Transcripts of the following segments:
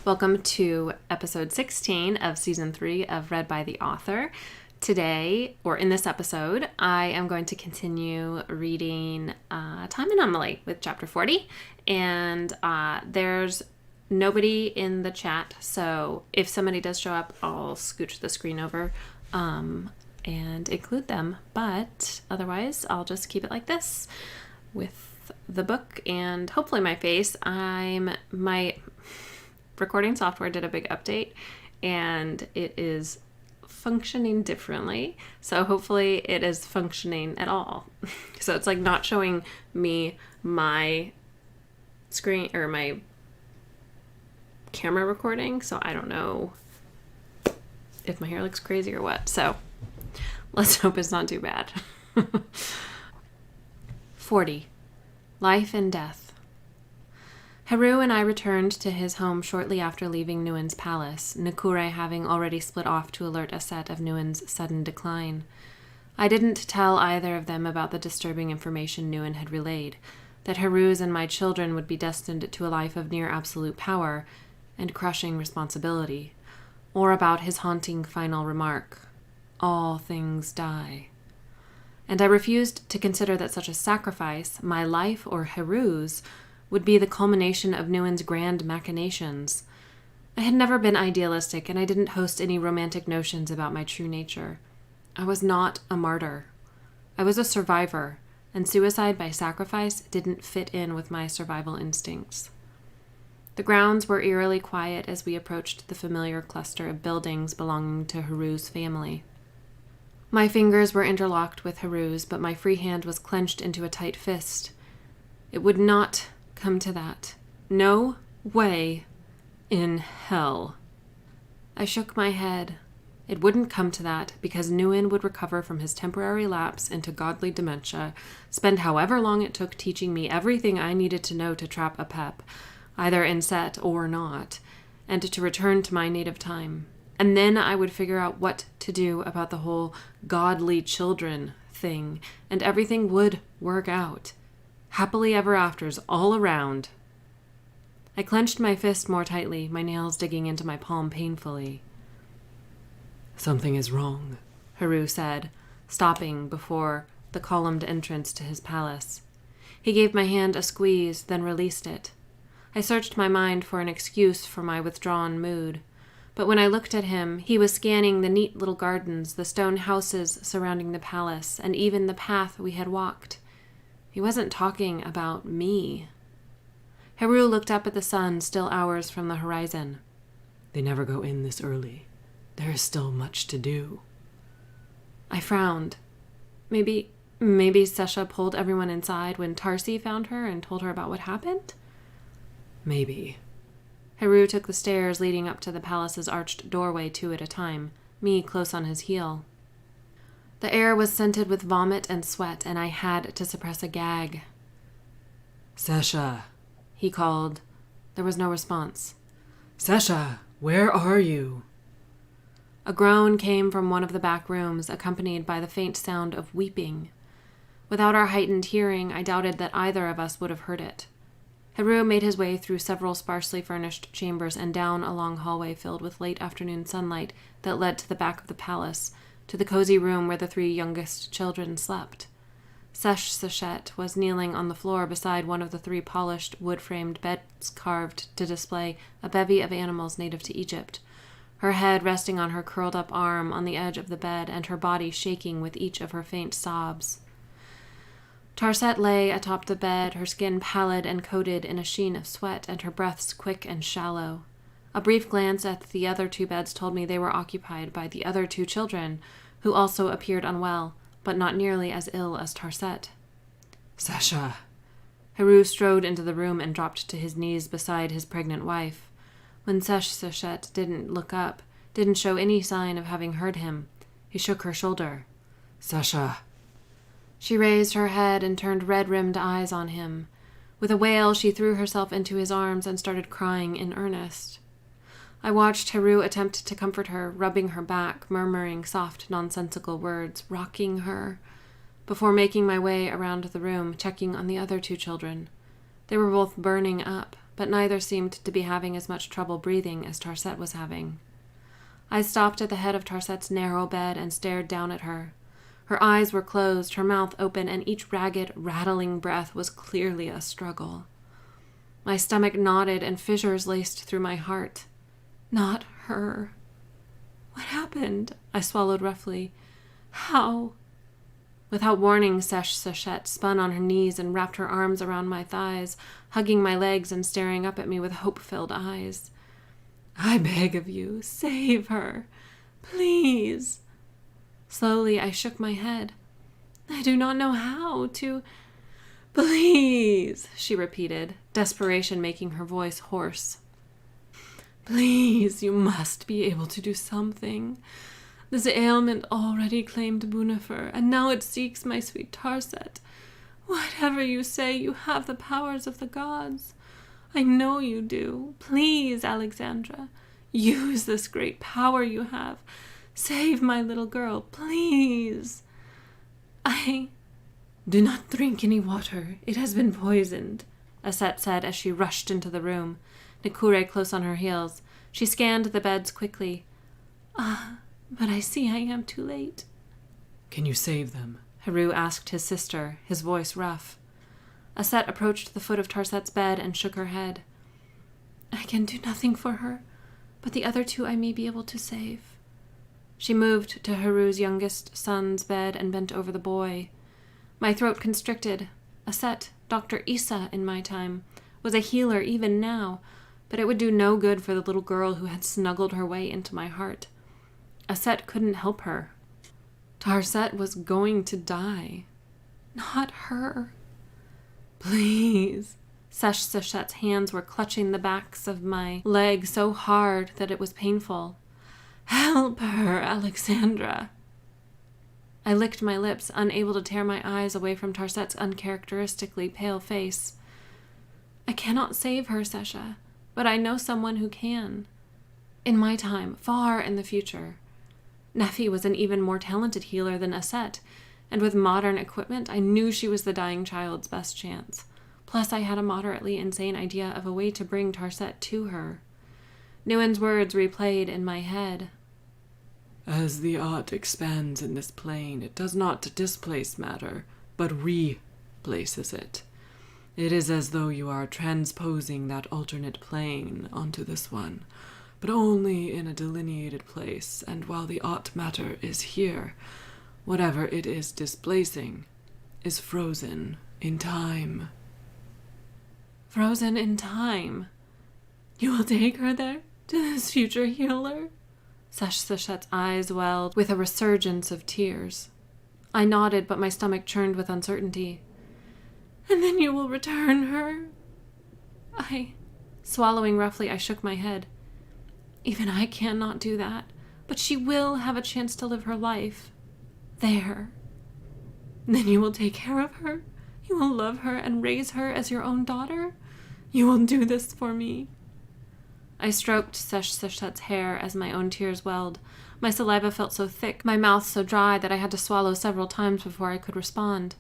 Welcome to episode 16 of season 3 of Read by the Author. Today, or in this episode, I am going to continue reading Time Anomaly with chapter 40. And there's nobody in the chat, so if somebody does show up, I'll scooch the screen over and include them. But otherwise, I'll just keep it like this with the book and hopefully my face. My recording software did a big update and it is functioning differently. So hopefully it is functioning at all. So it's like not showing me my screen or my camera recording. So I don't know if my hair looks crazy or what. So let's hope it's not too bad. 40. Life and Death. Heru and I returned to his home shortly after leaving Nguyen's palace, Nakure having already split off to alert Aset of Nguyen's sudden decline. I didn't tell either of them about the disturbing information Nguyen had relayed, that Heru's and my children would be destined to a life of near absolute power and crushing responsibility, or about his haunting final remark, "All things die." And I refused to consider that such a sacrifice, my life or Heru's, would be the culmination of Nguyen's grand machinations. I had never been idealistic, and I didn't host any romantic notions about my true nature. I was not a martyr. I was a survivor, and suicide by sacrifice didn't fit in with my survival instincts. The grounds were eerily quiet as we approached the familiar cluster of buildings belonging to Heru's family. My fingers were interlocked with Heru's, but my free hand was clenched into a tight fist. It would not come to that. No way in hell. I shook my head. It wouldn't come to that because Nguyen would recover from his temporary lapse into godly dementia, spend however long it took teaching me everything I needed to know to trap a pep, either in set or not, and to return to my native time. And then I would figure out what to do about the whole godly children thing, and everything would work out. Happily ever afters all around. I clenched my fist more tightly, my nails digging into my palm painfully. "Something is wrong," Heru said, stopping before the columned entrance to his palace. He gave my hand a squeeze, then released it. I searched my mind for an excuse for my withdrawn mood, but when I looked at him, he was scanning the neat little gardens, the stone houses surrounding the palace, and even the path we had walked. He wasn't talking about me. Heru looked up at the sun, still hours from the horizon. "They never go in this early. There is still much to do." I frowned. Maybe Sesha pulled everyone inside when Tarsi found her and told her about what happened? Maybe. Heru took the stairs leading up to the palace's arched doorway 2 at a time, me close on his heel. The air was scented with vomit and sweat, and I had to suppress a gag. "Sesha," he called. There was no response. "Sesha, where are you?" A groan came from one of the back rooms, accompanied by the faint sound of weeping. Without our heightened hearing, I doubted that either of us would have heard it. Heru made his way through several sparsely furnished chambers and down a long hallway filled with late afternoon sunlight that led to the back of the palace, to the cozy room where the 3 youngest children slept. Sesh Sachet was kneeling on the floor beside one of the 3 polished, wood-framed beds carved to display a bevy of animals native to Egypt, her head resting on her curled-up arm on the edge of the bed and her body shaking with each of her faint sobs. Tarsat lay atop the bed, her skin pallid and coated in a sheen of sweat and her breaths quick and shallow. A brief glance at the other 2 beds told me they were occupied by the other 2 children, who also appeared unwell, but not nearly as ill as Tarsat. "Sesha." Heru strode into the room and dropped to his knees beside his pregnant wife. When Sesh Sachet didn't look up, didn't show any sign of having heard him, he shook her shoulder. "Sesha." She raised her head and turned red-rimmed eyes on him. With a wail, she threw herself into his arms and started crying in earnest. I watched Heru attempt to comfort her, rubbing her back, murmuring soft, nonsensical words, rocking her, before making my way around the room, checking on the other 2 children. They were both burning up, but neither seemed to be having as much trouble breathing as Tarsat was having. I stopped at the head of Tarsat's narrow bed and stared down at her. Her eyes were closed, her mouth open, and each ragged, rattling breath was clearly a struggle. My stomach knotted and fissures laced through my heart. Not her. What happened? I swallowed roughly. How? Without warning, Sachet spun on her knees and wrapped her arms around my thighs, hugging my legs and staring up at me with hope-filled eyes. I beg of you, save her. Please. Slowly, I shook my head. I do not know how to... Please, she repeated, desperation making her voice hoarse. Please, you must be able to do something. This ailment already claimed Bunifer, and now it seeks my sweet Tarsat. Whatever you say, you have the powers of the gods. I know you do. Please, Alexandra, use this great power you have. Save my little girl, please. Do not drink any water. It has been poisoned, Aset said as she rushed into the room, Nikure close on her heels. She scanned the beds quickly. But I see I am too late. Can you save them? Heru asked his sister, his voice rough. Aset approached the foot of Tarsat's bed and shook her head. I can do nothing for her, but the other two I may be able to save. She moved to Heru's youngest son's bed and bent over the boy. My throat constricted. Aset, Dr. Issa in my time, was a healer even now, but it would do no good for the little girl who had snuggled her way into my heart. Aset couldn't help her. Tarsat was going to die. Not her. Please. Sachet's hands were clutching the backs of my legs so hard that it was painful. Help her, Alexandra. I licked my lips, unable to tear my eyes away from Tarsat's uncharacteristically pale face. I cannot save her, Sesha, but I know someone who can. In my time, far in the future. Nephi was an even more talented healer than Aset, and with modern equipment, I knew she was the dying child's best chance. Plus, I had a moderately insane idea of a way to bring Tarsat to her. Nguyen's words replayed in my head. As the art expands in this plane, it does not displace matter, but replaces it. It is as though you are transposing that alternate plane onto this one, but only in a delineated place, and while the art matter is here, whatever it is displacing is frozen in time. Frozen in time? You will take her there, to this future healer? Sachet's eyes welled with a resurgence of tears. I nodded, but my stomach churned with uncertainty. And then you will return her? Swallowing roughly, I shook my head. Even I cannot do that, but she will have a chance to live her life. There. Then you will take care of her? You will love her and raise her as your own daughter? You will do this for me? I stroked Sachet's hair as my own tears welled. My saliva felt so thick, my mouth so dry that I had to swallow several times before I could respond.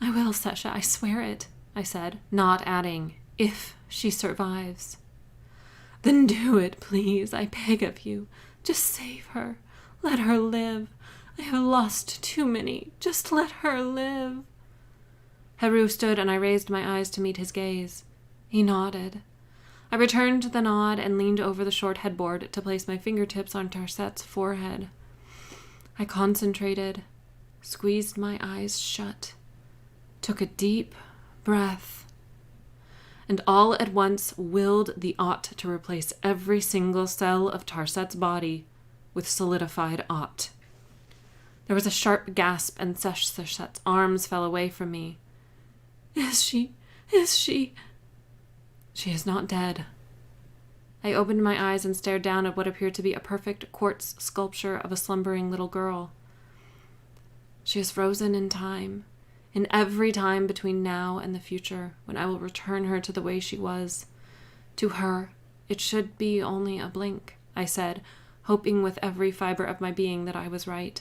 I will, Sesha, I swear it, I said, not adding, if she survives. Then do it, please, I beg of you. Just save her. Let her live. I have lost too many. Just let her live. Heru stood and I raised my eyes to meet his gaze. He nodded. I returned the nod and leaned over the short headboard to place my fingertips on Tarsat's forehead. I concentrated, squeezed my eyes shut, took a deep breath, and all at once willed the ought to replace every single cell of Tarsat's body with solidified ought. There was a sharp gasp and Sachet's arms fell away from me. Is she? She is not dead. I opened my eyes and stared down at what appeared to be a perfect quartz sculpture of a slumbering little girl. She is frozen in time, in every time between now and the future, when I will return her to the way she was. To her, it should be only a blink, I said, hoping with every fiber of my being that I was right.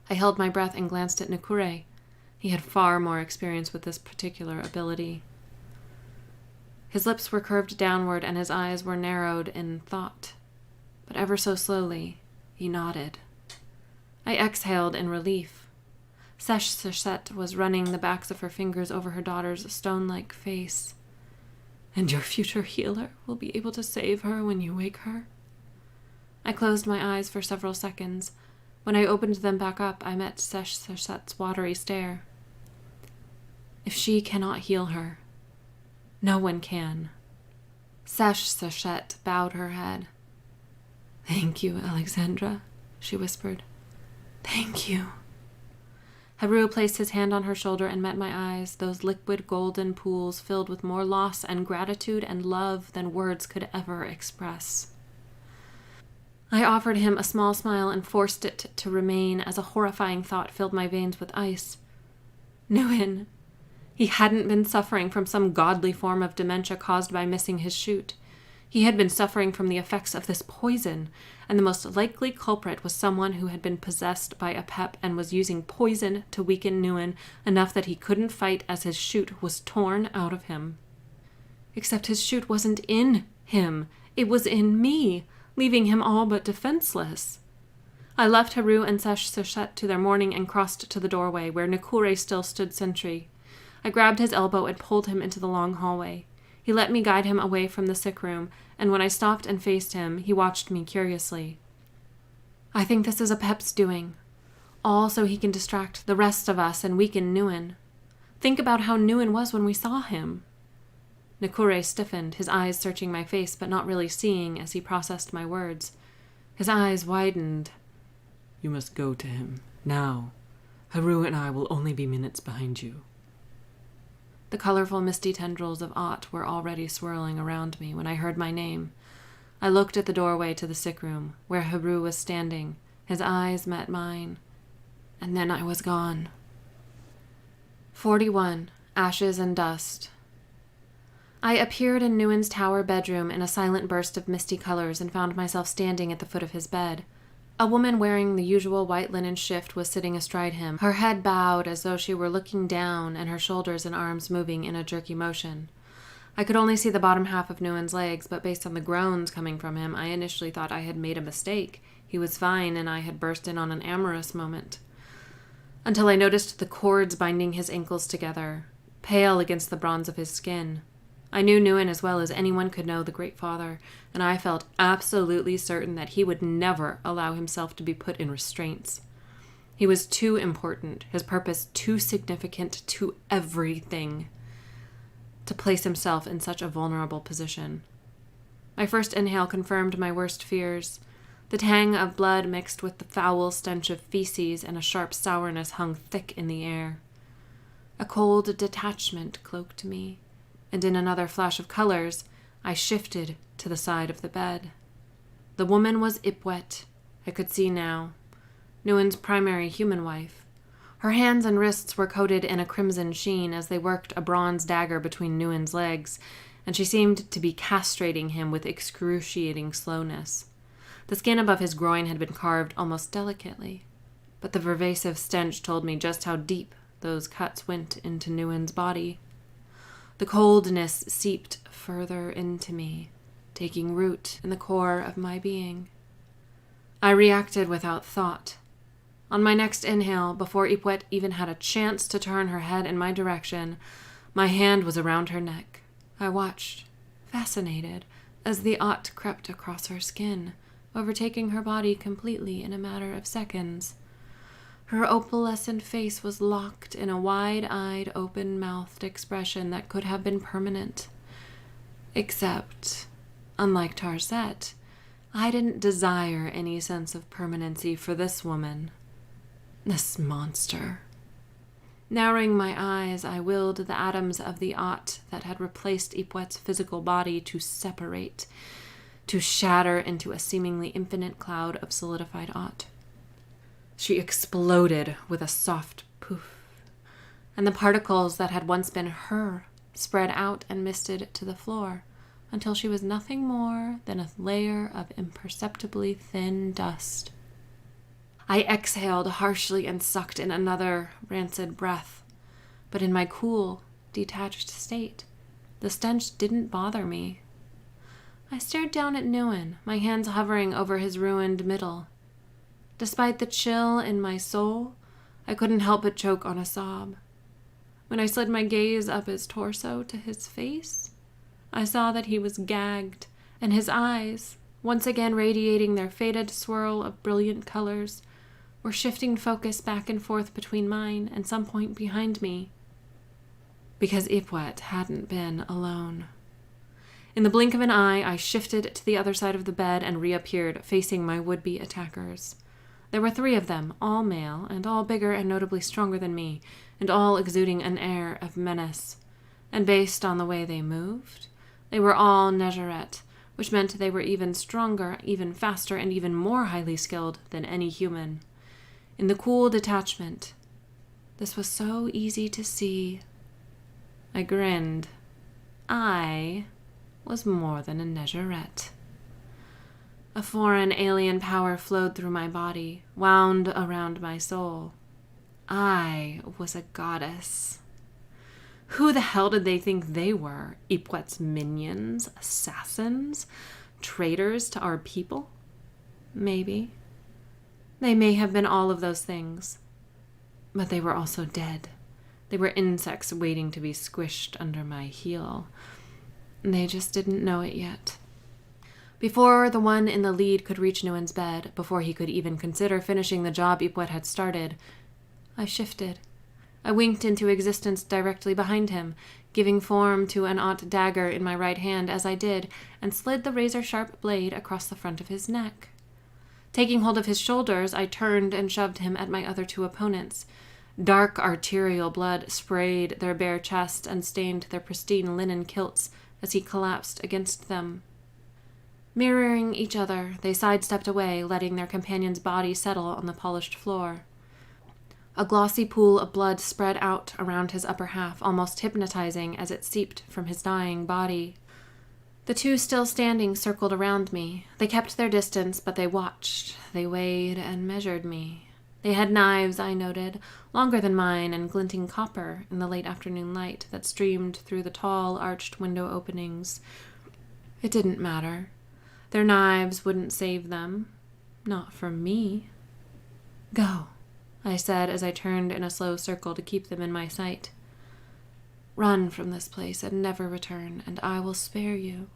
I held my breath and glanced at Nikure. He had far more experience with this particular ability. His lips were curved downward and his eyes were narrowed in thought. But ever so slowly, he nodded. I exhaled in relief. Seshset was running the backs of her fingers over her daughter's stone-like face. And your future healer will be able to save her when you wake her? I closed my eyes for several seconds. When I opened them back up, I met Seshset's watery stare. If she cannot heal her, no one can. Seshset bowed her head. Thank you, Alexandra, she whispered. Thank you. Heru placed his hand on her shoulder and met my eyes, those liquid golden pools filled with more loss and gratitude and love than words could ever express. I offered him a small smile and forced it to remain as a horrifying thought filled my veins with ice. Nguyen. He hadn't been suffering from some godly form of dementia caused by missing his shoot. He had been suffering from the effects of this poison, and the most likely culprit was someone who had been possessed by a pep and was using poison to weaken Nguyen enough that he couldn't fight as his shoot was torn out of him. Except his shoot wasn't in him. It was in me, leaving him all but defenseless. I left Heru and Seshset to their mourning and crossed to the doorway, where Nakure still stood sentry. I grabbed his elbow and pulled him into the long hallway. He let me guide him away from the sick room, and when I stopped and faced him, he watched me curiously. I think this is a Pep's doing, all so he can distract the rest of us and weaken Nguyen. Think about how Nguyen was when we saw him. Nakure stiffened, his eyes searching my face but not really seeing as he processed my words. His eyes widened. You must go to him, now. Heru and I will only be minutes behind you. The colorful misty tendrils of Ott were already swirling around me when I heard my name. I looked at the doorway to the sick room, where Heru was standing. His eyes met mine. And then I was gone. 41. Ashes and Dust. I appeared in Nguyen's tower bedroom in a silent burst of misty colors and found myself standing at the foot of his bed. A woman wearing the usual white linen shift was sitting astride him, her head bowed as though she were looking down and her shoulders and arms moving in a jerky motion. I could only see the bottom half of Nguyen's legs, but based on the groans coming from him, I initially thought I had made a mistake. He was fine and I had burst in on an amorous moment. Until I noticed the cords binding his ankles together, pale against the bronze of his skin. I knew Nguyen as well as anyone could know the Great Father, and I felt absolutely certain that he would never allow himself to be put in restraints. He was too important, his purpose too significant to everything, to place himself in such a vulnerable position. My first inhale confirmed my worst fears. The tang of blood mixed with the foul stench of feces and a sharp sourness hung thick in the air. A cold detachment cloaked me, and in another flash of colors, I shifted to the side of the bed. The woman was Ipwet, I could see now, Nguyen's primary human wife. Her hands and wrists were coated in a crimson sheen as they worked a bronze dagger between Nguyen's legs, and she seemed to be castrating him with excruciating slowness. The skin above his groin had been carved almost delicately, but the pervasive stench told me just how deep those cuts went into Nguyen's body. The coldness seeped further into me, taking root in the core of my being. I reacted without thought. On my next inhale, before Ipwet even had a chance to turn her head in my direction, my hand was around her neck. I watched, fascinated, as the Ott crept across her skin, overtaking her body completely in a matter of seconds. Her opalescent face was locked in a wide-eyed, open-mouthed expression that could have been permanent. Except, unlike Tarsat, I didn't desire any sense of permanency for this woman. This monster. Narrowing my eyes, I willed the atoms of the Ott that had replaced Ipwet's physical body to separate, to shatter into a seemingly infinite cloud of solidified Ott. She exploded with a soft poof, and the particles that had once been her spread out and misted to the floor until she was nothing more than a layer of imperceptibly thin dust. I exhaled harshly and sucked in another rancid breath, but in my cool, detached state, The stench didn't bother me. I stared down at Nguyen, my hands hovering over his ruined middle. Despite the chill in my soul, I couldn't help but choke on a sob. When I slid my gaze up his torso to his face, I saw that he was gagged, and his eyes, once again radiating their faded swirl of brilliant colors, were shifting focus back and forth between mine and some point behind me. Because Ipwet hadn't been alone. In the blink of an eye, I shifted to the other side of the bed and reappeared, facing my would-be attackers. There were 3 of them, all male, and all bigger and notably stronger than me, and all exuding an air of menace. And based on the way they moved, they were all Nezharet, which meant they were even stronger, even faster, and even more highly skilled than any human. In the cool detachment, this was so easy to see. I grinned. I was more than a Nezharet. A foreign alien power flowed through my body, wound around my soul. I was a goddess. Who the hell did they think they were? Ipwet's minions? Assassins? Traitors to our people? Maybe. They may have been all of those things. But they were also dead. They were insects waiting to be squished under my heel. They just didn't know it yet. Before the one in the lead could reach Nguyen's bed, before he could even consider finishing the job Ipwet had started, I shifted. I winked into existence directly behind him, giving form to an aught dagger in my right hand as I did, and slid the razor-sharp blade across the front of his neck. Taking hold of his shoulders, I turned and shoved him at my other 2 opponents. Dark arterial blood sprayed their bare chests and stained their pristine linen kilts as he collapsed against them. Mirroring each other, they sidestepped away, letting their companion's body settle on the polished floor. A glossy pool of blood spread out around his upper half, almost hypnotizing as it seeped from his dying body. The 2 still standing circled around me. They kept their distance, but they watched. They weighed and measured me. They had knives, I noted, longer than mine and glinting copper in the late afternoon light that streamed through the tall, arched window openings. It didn't matter. Their knives wouldn't save them. Not from me. Go, I said as I turned in a slow circle to keep them in my sight. Run from this place and never return, and I will spare you.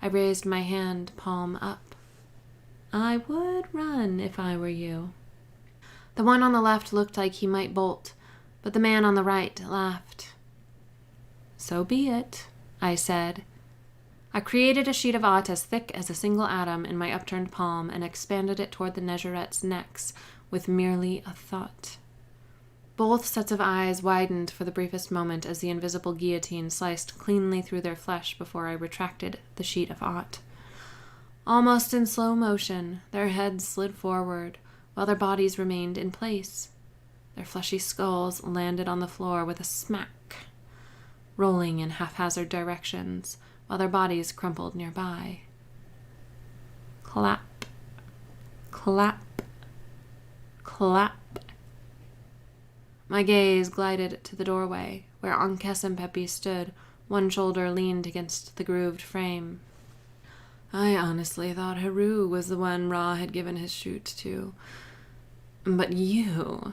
I raised my hand, palm up. I would run if I were you. The one on the left looked like he might bolt, but the man on the right laughed. So be it, I said. I created a sheet of aught as thick as a single atom in my upturned palm and expanded it toward the Nezharet's necks with merely a thought. Both sets of eyes widened for the briefest moment as the invisible guillotine sliced cleanly through their flesh before I retracted the sheet of aught. Almost in slow motion, their heads slid forward, while their bodies remained in place. Their fleshy skulls landed on the floor with a smack, rolling in haphazard directions, while their bodies crumpled nearby. Clap, clap, clap. My gaze glided to the doorway, where Ankh-Kesempepi stood, one shoulder leaned against the grooved frame. I honestly thought Heru was the one Ra had given his shoot to. But you,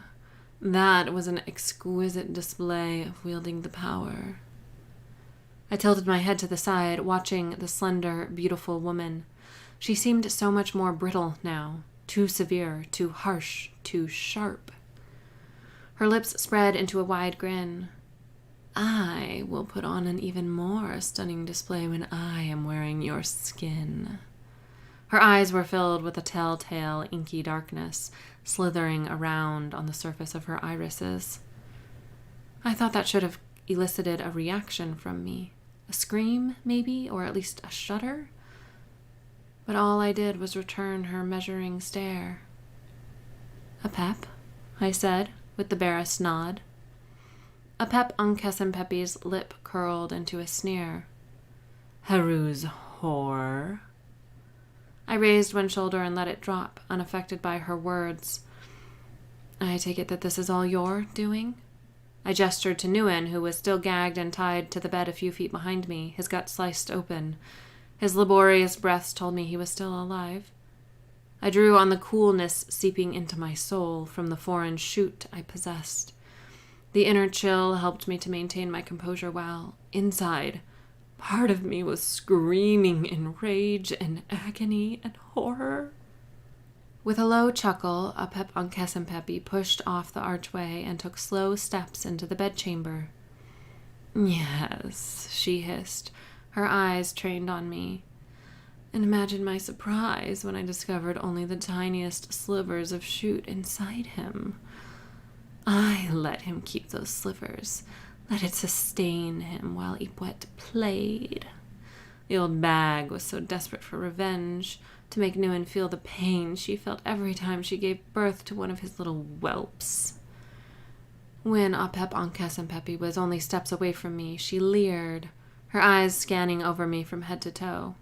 that was an exquisite display of wielding the power. I tilted my head to the side, watching the slender, beautiful woman. She seemed so much more brittle now, too severe, too harsh, too sharp. Her lips spread into a wide grin. I will put on an even more stunning display when I am wearing your skin. Her eyes were filled with a telltale, inky darkness, slithering around on the surface of her irises. I thought that should have elicited a reaction from me. A scream, maybe, or at least a shudder? But all I did was return her measuring stare. A pep, I said, with the barest nod. A pep on Kesempepi's lip curled into a sneer. Heru's whore. I raised one shoulder and let it drop, unaffected by her words. I take it that this is all your doing? I gestured to Nguyen, who was still gagged and tied to the bed a few feet behind me, his gut sliced open. His laborious breaths told me he was still alive. I drew on the coolness seeping into my soul from the foreign shoot I possessed. The inner chill helped me to maintain my composure while, inside, part of me was screaming in rage and agony and horror. With a low chuckle, Apep Ankesempepi pushed off the archway and took slow steps into the bedchamber. "Yes," she hissed, her eyes trained on me. And imagine my surprise when I discovered only the tiniest slivers of shoot inside him. I let him keep those slivers, let it sustain him while Ipwet played. The old bag was so desperate for revenge, to make Nguyen feel the pain she felt every time she gave birth to one of his little whelps. When Apep Ankesempepi was only steps away from me, she leered, her eyes scanning over me from head to toe.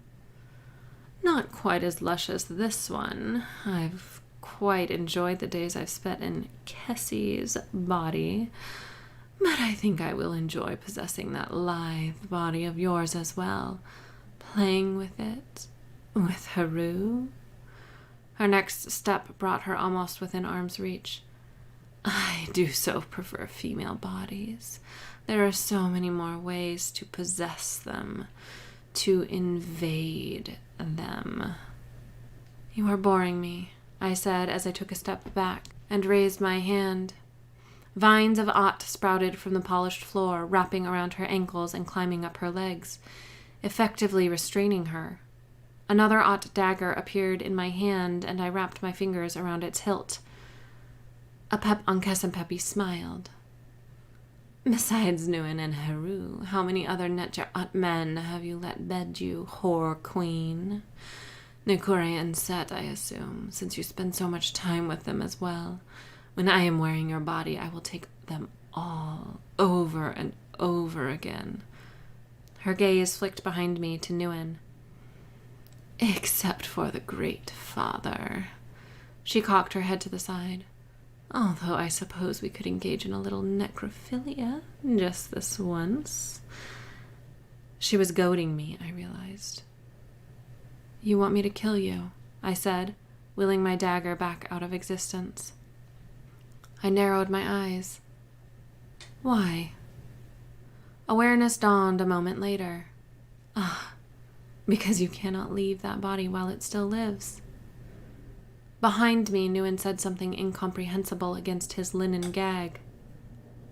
"Not quite as lush as this one. I've quite enjoyed the days I've spent in Kessie's body, but I think I will enjoy possessing that lithe body of yours as well, playing with it. With Heru." Her next step brought her almost within arm's reach. "I do so prefer female bodies. There are so many more ways to possess them, to invade them." "You are boring me," I said as I took a step back and raised my hand. Vines of Ott sprouted from the polished floor, wrapping around her ankles and climbing up her legs, effectively restraining her. Another Ott dagger appeared in my hand, and I wrapped my fingers around its hilt. Apep Ankesempepi smiled. "Besides Nguyen and Heru, how many other Netjar Ott men have you let bed you, whore queen? Nikure and Set, I assume, since you spend so much time with them as well. When I am wearing your body, I will take them all, over and over again." Her gaze flicked behind me to Nguyen. "Except for the Great Father." She cocked her head to the side. "Although I suppose we could engage in a little necrophilia just this once." She was goading me, I realized. "You want me to kill you?" I said, willing my dagger back out of existence. I narrowed my eyes. "Why?" Awareness dawned a moment later. Because you cannot leave that body while it still lives." Behind me, Nguyen said something incomprehensible against his linen gag.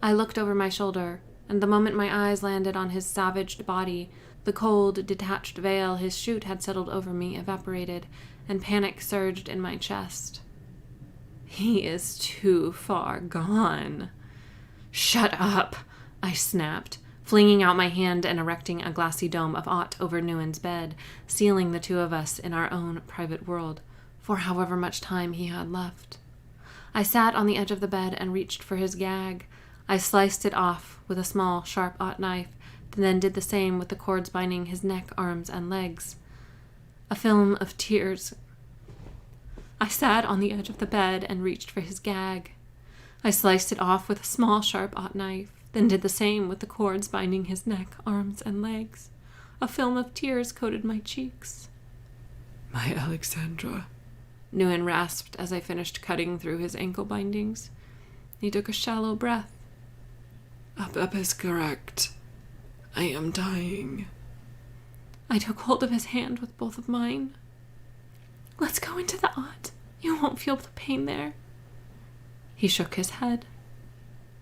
I looked over my shoulder, and the moment my eyes landed on his savaged body, the cold, detached veil his shoot had settled over me evaporated, and panic surged in my chest. "He is too far gone." "Shut up," I snapped, flinging out my hand and erecting a glassy dome of Ott over Nguyen's bed, sealing the two of us in our own private world, for however much time he had left. I sat on the edge of the bed and reached for his gag. I sliced it off with a small, sharp Ott knife, then did the same with the cords binding his neck, arms, and legs. A film of tears. I sat on the edge of the bed and reached for his gag. I sliced it off with a small, sharp Ott knife, then did the same with the cords binding his neck, arms, and legs. A film of tears coated my cheeks. "My Alexandra," Nguyen rasped as I finished cutting through his ankle bindings. He took a shallow breath. "Apep is correct. I am dying." I took hold of his hand with both of mine. "Let's go into the Ott. You won't feel the pain there." He shook his head.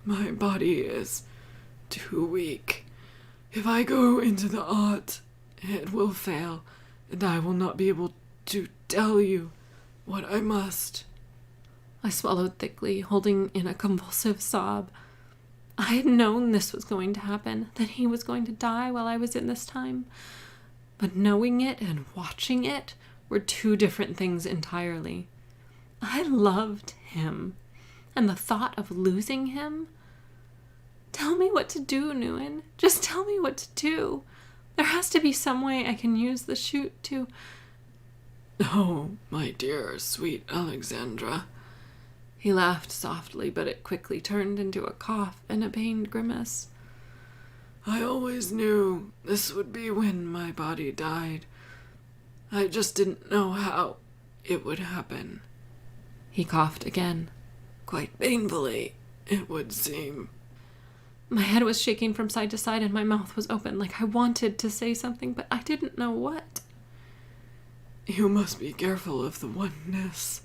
"My body is too weak. If I go into the Ott, it will fail, and I will not be able to tell you what I must." I swallowed thickly, holding in a convulsive sob. I had known this was going to happen, that he was going to die while I was in this time. But knowing it and watching it were two different things entirely. I loved him, and the thought of losing him... Tell me what to do, Nguyen. Just tell me what to do. There has to be some way I can use the shoot to... "Oh, my dear, sweet Alexandra," He laughed softly, but it quickly turned into a cough and a pained grimace. I always knew this would be when my body died. I just didn't know how it would happen. He coughed again. Quite painfully, it would seem. My head was shaking from side to side and my mouth was open like I wanted to say something, but I didn't know what. You must be careful of the oneness.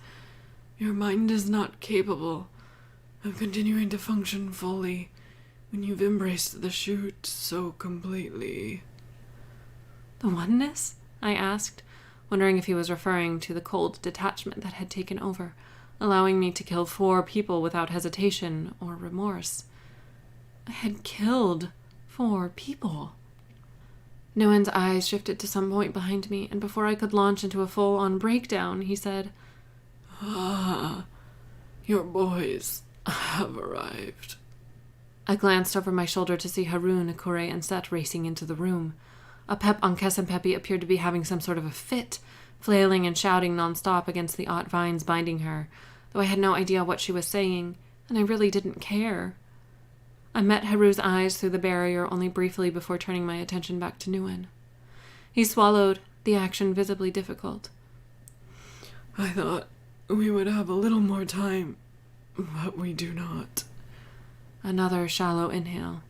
Your mind is not capable of continuing to function fully when you've embraced the shoot so completely. The oneness? I asked, wondering if he was referring to the cold detachment that had taken over, allowing me to kill 4 people without hesitation or remorse. I had killed 4 people. Nguyen's eyes shifted to some point behind me, and before I could launch into a full-on breakdown, he said, Your boys have arrived. I glanced over my shoulder to see Heru, Nakure, and Set racing into the room. Apep, Ankes, and Pepi appeared to be having some sort of a fit, flailing and shouting nonstop against the odd vines binding her, though I had no idea what she was saying, and I really didn't care. I met Heru's eyes through the barrier only briefly before turning my attention back to Nguyen. He swallowed, the action visibly difficult. I thought we would have a little more time, but we do not. Another shallow inhale.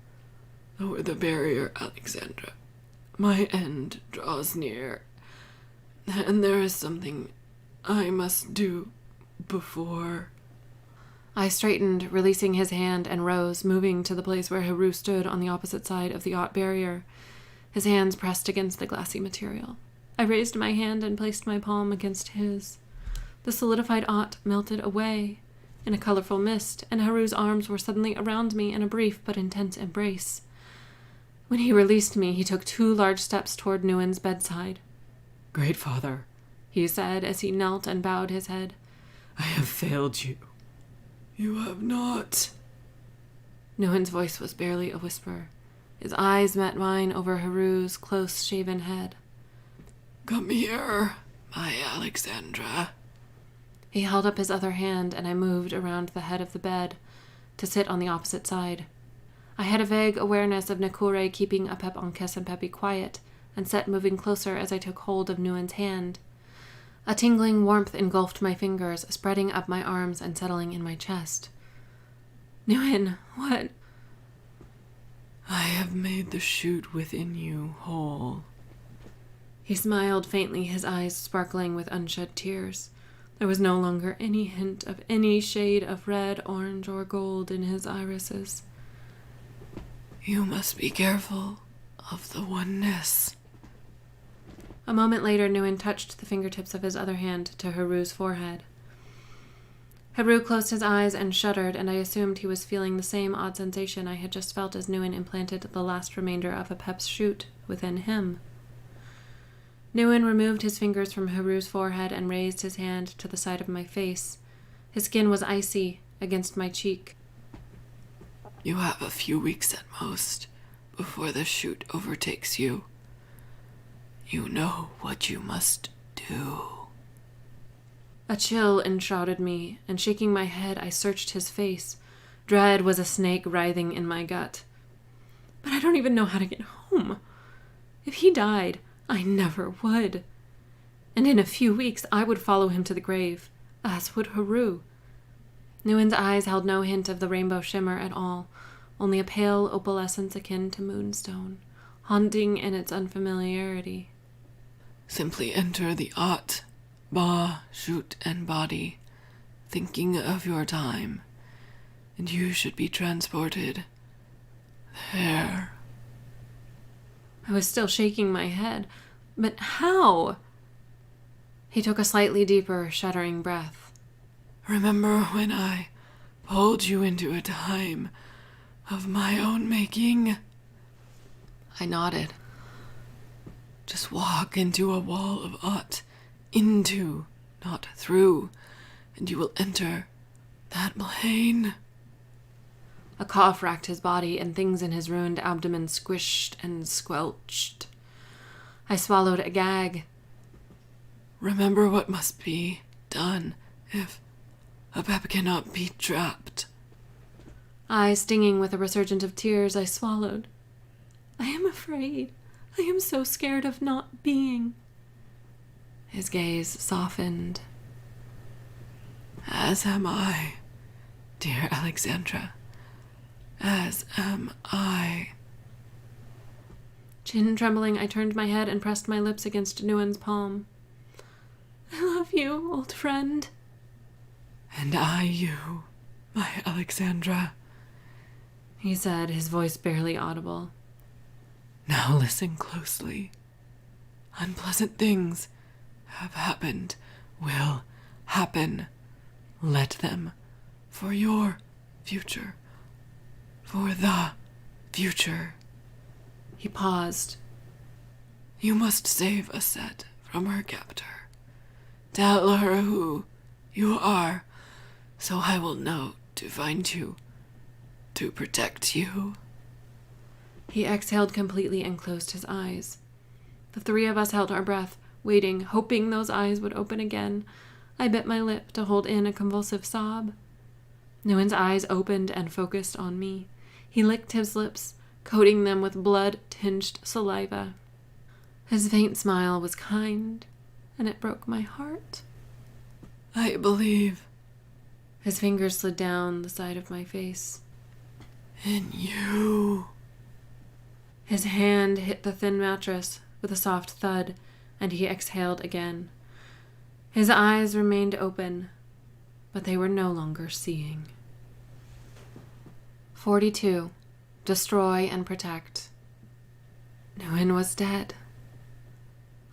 Lower the barrier, Alexandra. My end draws near, and there is something I must do before. I straightened, releasing his hand, and rose, moving to the place where Heru stood on the opposite side of the Ott barrier, his hands pressed against the glassy material. I raised my hand and placed my palm against his. The solidified Ott melted away in a colorful mist, and Heru's arms were suddenly around me in a brief but intense embrace. When he released me, he took 2 large steps toward Nguyen's bedside. Great Father, he said as he knelt and bowed his head. I have failed you. You have not. Nguyen's voice was barely a whisper. His eyes met mine over Heru's close-shaven head. Come here, my Alexandra. He held up his other hand, and I moved around the head of the bed to sit on the opposite side. I had a vague awareness of Nakure keeping Apep, Ankes, and Pepi quiet, and Set moving closer as I took hold of Nguyen's hand. A tingling warmth engulfed my fingers, spreading up my arms and settling in my chest. Nguyen, what? I have made the shoot within you whole. He smiled faintly, his eyes sparkling with unshed tears. There was no longer any hint of any shade of red, orange, or gold in his irises. You must be careful of the oneness. A moment later, Nguyen touched the fingertips of his other hand to Heru's forehead. Heru closed his eyes and shuddered, and I assumed he was feeling the same odd sensation I had just felt as Nguyen implanted the last remainder of Apep's shoot within him. Nguyen removed his fingers from Heru's forehead and raised his hand to the side of my face. His skin was icy against my cheek. You have a few weeks at most before the shoot overtakes you. You know what you must do. A chill enshrouded me, and shaking my head, I searched his face. Dread was a snake writhing in my gut. But I don't even know how to get home. If he died, I never would. And in a few weeks, I would follow him to the grave, as would Heru. Nguyen's eyes held no hint of the rainbow shimmer at all, only a pale opalescence akin to moonstone, haunting in its unfamiliarity. Simply enter the Ott, Ba, shoot, and body, thinking of your time, and you should be transported there. I was still shaking my head. But how? He took a slightly deeper, shuddering breath. Remember when I pulled you into a time of my own making? I nodded. Just walk into a wall of Ott, into, not through, and you will enter that plane. A cough racked his body, and things in his ruined abdomen squished and squelched. I swallowed a gag. Remember what must be done if Apep cannot be trapped. Eyes stinging with a resurgence of tears, I swallowed. I am afraid. I am so scared of not being. His gaze softened. As am I, dear Alexandra. As am I. Chin trembling, I turned my head and pressed my lips against Nguyen's palm. I love you, old friend. And I you, my Alexandra, he said, his voice barely audible. Now listen closely. Unpleasant things have happened, will happen. Let them, for your future, for the future. He paused. You must save Aset from her captor. Tell her who you are, so I will know to find you, to protect you. He exhaled completely and closed his eyes. The three of us held our breath, waiting, hoping those eyes would open again. I bit my lip to hold in a convulsive sob. Nguyen's eyes opened and focused on me. He licked his lips, coating them with blood-tinged saliva. His faint smile was kind, and it broke my heart. I believe. His fingers slid down the side of my face. In you. His hand hit the thin mattress with a soft thud, and he exhaled again. His eyes remained open, but they were no longer seeing. 42. Destroy and protect. Nguyen was dead.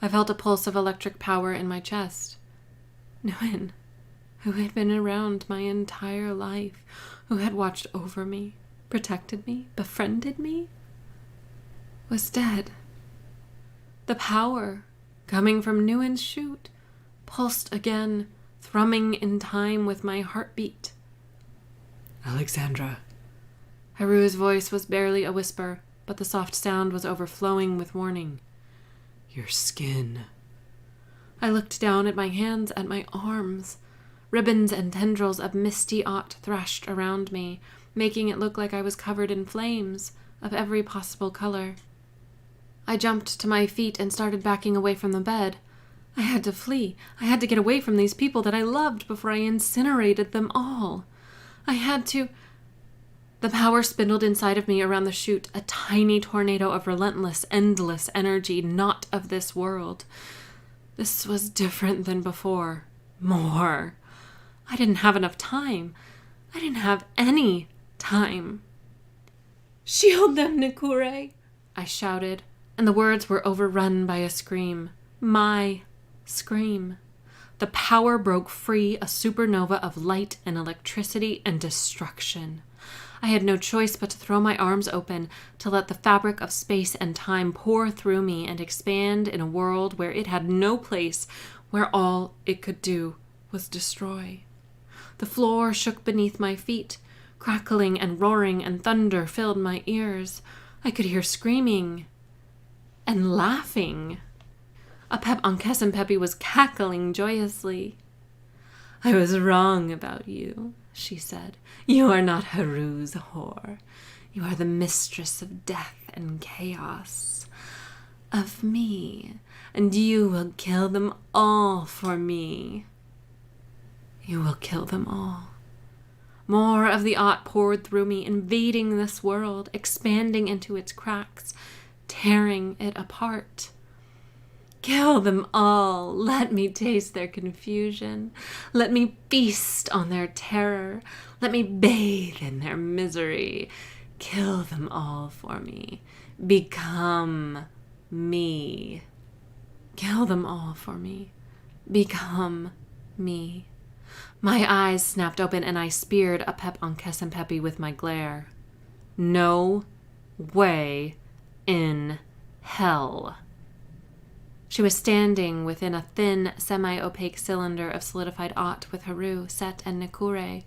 I felt a pulse of electric power in my chest. Nguyen, who had been around my entire life, who had watched over me, protected me, befriended me, was dead. The power coming from Nguyen's chute pulsed again, thrumming in time with my heartbeat. Alexandra. Heru's voice was barely a whisper, but the soft sound was overflowing with warning. Your skin. I looked down at my hands, at my arms. Ribbons and tendrils of misty aught thrashed around me, making it look like I was covered in flames of every possible color. I jumped to my feet and started backing away from the bed. I had to flee. I had to get away from these people that I loved before I incinerated them all. I had to... The power spindled inside of me around the chute, a tiny tornado of relentless, endless energy, not of this world. This was different than before. More. I didn't have enough time. I didn't have any time. Shield them, Nikure! I shouted, and the words were overrun by a scream. My scream. The power broke free, a supernova of light and electricity and destruction. I had no choice but to throw my arms open, to let the fabric of space and time pour through me and expand in a world where it had no place, where all it could do was destroy. The floor shook beneath my feet. Crackling and roaring and thunder filled my ears. I could hear screaming and laughing. Apep Ankhesenpepi was cackling joyously. I was wrong about you, she said. You are not Heru's whore. You are the mistress of death and chaos. Of me. And you will kill them all for me. You will kill them all. More of the aught poured through me, invading this world, expanding into its cracks, tearing it apart. Kill them all. Let me taste their confusion. Let me feast on their terror. Let me bathe in their misery. Kill them all for me. Become me. Kill them all for me. Become me. My eyes snapped open and I speared Apep Ankhesenpepi with my glare. No way in hell. She was standing within a thin, semi-opaque cylinder of solidified aught with Heru, Set, and Nikure.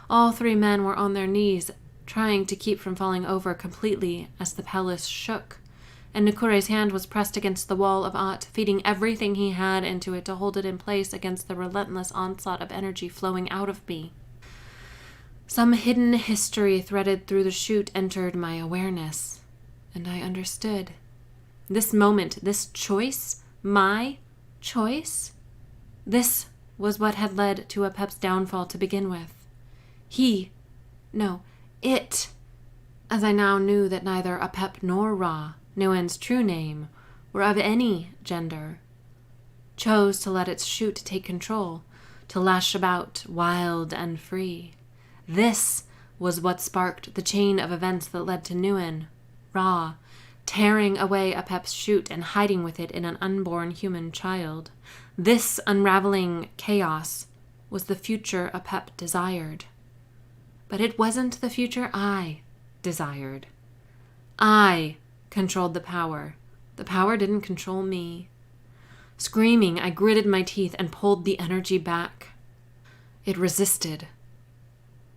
All three men were on their knees, trying to keep from falling over completely as the palace shook. and Nikure's hand was pressed against the wall of Ott, feeding everything he had into it to hold it in place against the relentless onslaught of energy flowing out of me. Some hidden history threaded through the chute entered my awareness, and I understood. This moment, this choice, my choice, this was what had led to Apep's downfall to begin with. It, as I now knew that neither Apep nor Ra, Nuen's true name, were of any gender, chose to let its chute take control, to lash about wild and free. This was what sparked the chain of events that led to Nuen, Ra, tearing away Apep's chute and hiding with it in an unborn human child. This unraveling chaos was the future Apep desired. But it wasn't the future I desired. I controlled the power. The power didn't control me. Screaming, I gritted my teeth and pulled the energy back. It resisted.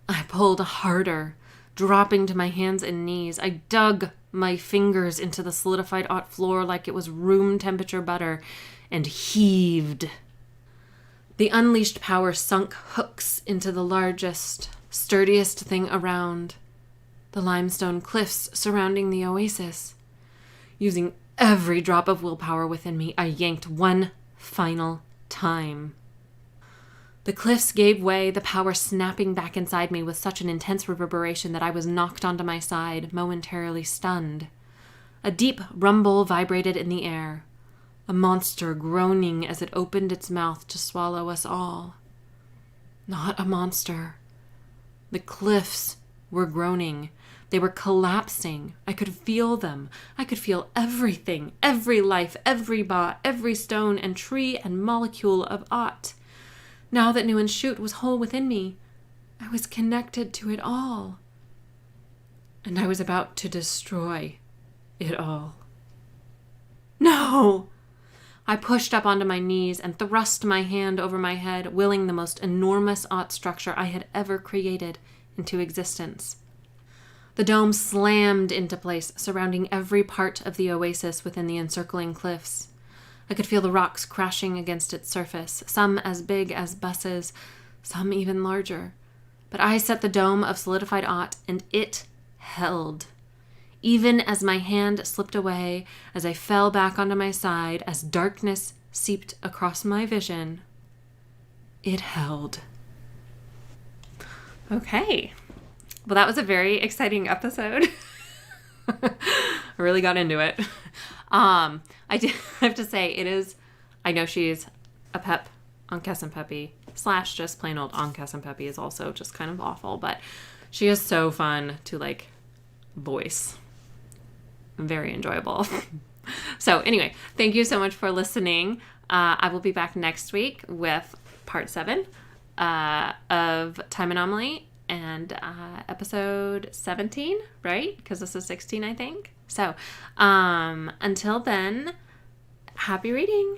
I pulled harder, dropping to my hands and knees. I dug my fingers into the solidified Ott floor like it was room temperature butter and heaved. The unleashed power sunk hooks into the largest, sturdiest thing around, the limestone cliffs surrounding the oasis. Using every drop of willpower within me, I yanked one final time. The cliffs gave way, the power snapping back inside me with such an intense reverberation that I was knocked onto my side, momentarily stunned. A deep rumble vibrated in the air, a monster groaning as it opened its mouth to swallow us all. Not a monster. The cliffs were groaning. They were collapsing. I could feel them. I could feel everything, every life, every bot, every stone and tree and molecule of Ott. Now that Nuen's chute was whole within me, I was connected to it all. And I was about to destroy it all. No! I pushed up onto my knees and thrust my hand over my head, willing the most enormous Ott structure I had ever created into existence. The dome slammed into place, surrounding every part of the oasis within the encircling cliffs. I could feel the rocks crashing against its surface, some as big as buses, some even larger. But I set the dome of solidified Ott, and it held. Even as my hand slipped away, as I fell back onto my side, as darkness seeped across my vision, it held. Okay. Well, that was a very exciting episode. I really got into it. I do have to say, I know she's a pep on Kessenpeppy / just plain old on Kessenpeppy is also just kind of awful, but she is so fun to voice. Very enjoyable. So anyway, thank you so much for listening. I will be back next week with part 7 of Time Anomaly and episode 17, right? Because this is 16, I think. So until then, happy reading.